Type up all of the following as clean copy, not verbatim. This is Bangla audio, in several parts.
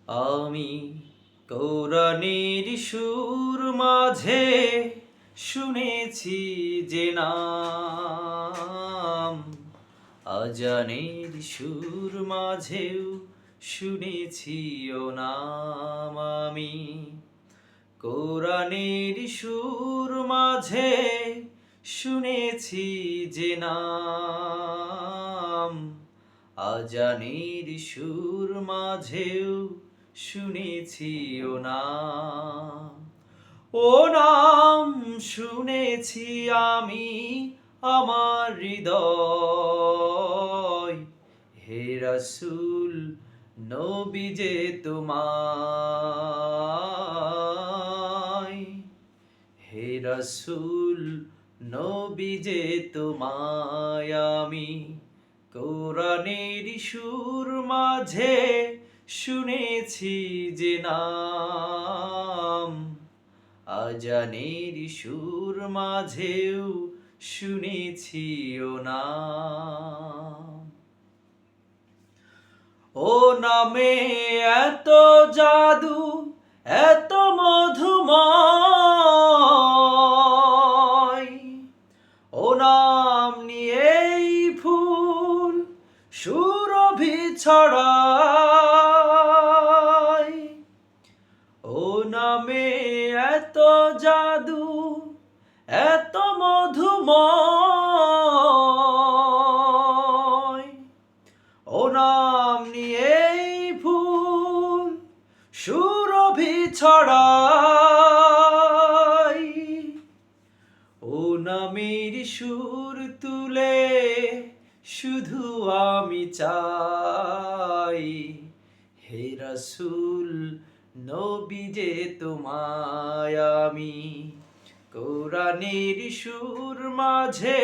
আমি কোরআনের সুর মাঝে শুনেছি যে নাম, আজানের সুর মাঝেও শুনেছি ও নাম। আমি কোরআনের সুর মাঝে শুনেছি যে নাম, আজানের সুর মাঝেও শুনেছি ও নাম। ও নাম শুনেছি আমি আমার হৃদয়, হে রাসূল নবী যে তোমায়, হে রাসূল নবী যে তোমায়। আমি কোরআনের সুর মাঝে শুনেছি যে নাম, আজানের সুর মাঝেও শুনেছি ও নাম। ও নামে এত জাদু, এত মধুময়, ও নাম নিয়েই ফুল সুরভি ছড়ায়। ও নামে এত জাদু, এত মধুময়, ও নাম নিয়েই ফুল সুরভি ছড়ায়। ও নামের সুর তুলে শুধু আমি চাই, হে রাসূল নবী যে তোমায়। আমি কোরআনের সুর মাঝে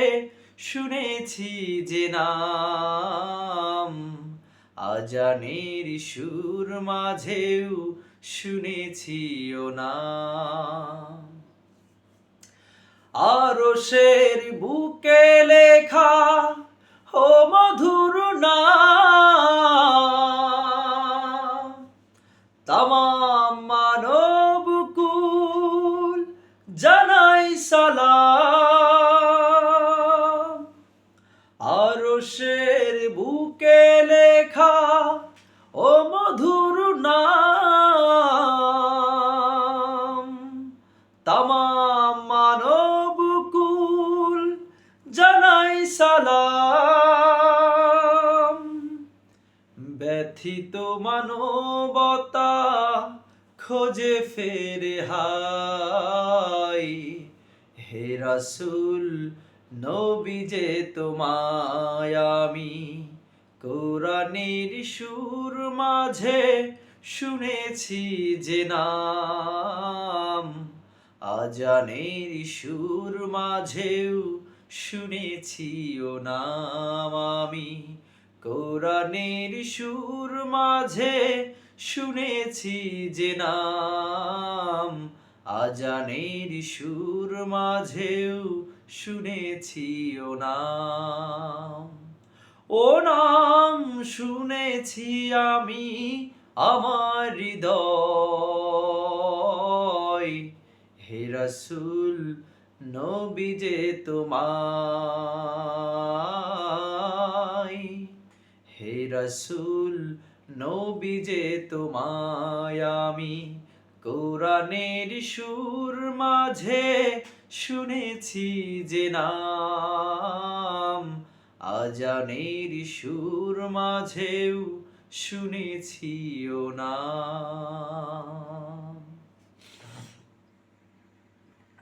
শুনেছি যে নাম, আজানের সুর মাঝেও শুনেছি ও নাম। আরশের বুকে লেখা ও মধুর নাম, তামাম মানবকুল জানাই সালাম। আরশের বুকে লেখা ও মধুর নাম, তামাম মানবকুল জানাই সালাম। ব্যথিত মানবতা খোঁজে ফেরে হাই, হে রাসূল নবী যে তোমায়। আমি কোরআনের সুর মাঝে শুনেছি যে নাম, আজানের সুর মাঝেও শুনেছি ও নাম। আমি কোরআনের সুর মাঝে শুনেছি যে নাম, আজানের সুর মাঝেও শুনেছি ও নাম। ও নাম শুনেছি আমি আমার হৃদয়, হে রাসূল নবী যে তোমায়, হে রাসূল নবী যে তোমায়। আমি কোরআনের সুর মাঝে শুনেছি যে নাম, আজানের সুর মাঝেও শুনেছি ও নাম।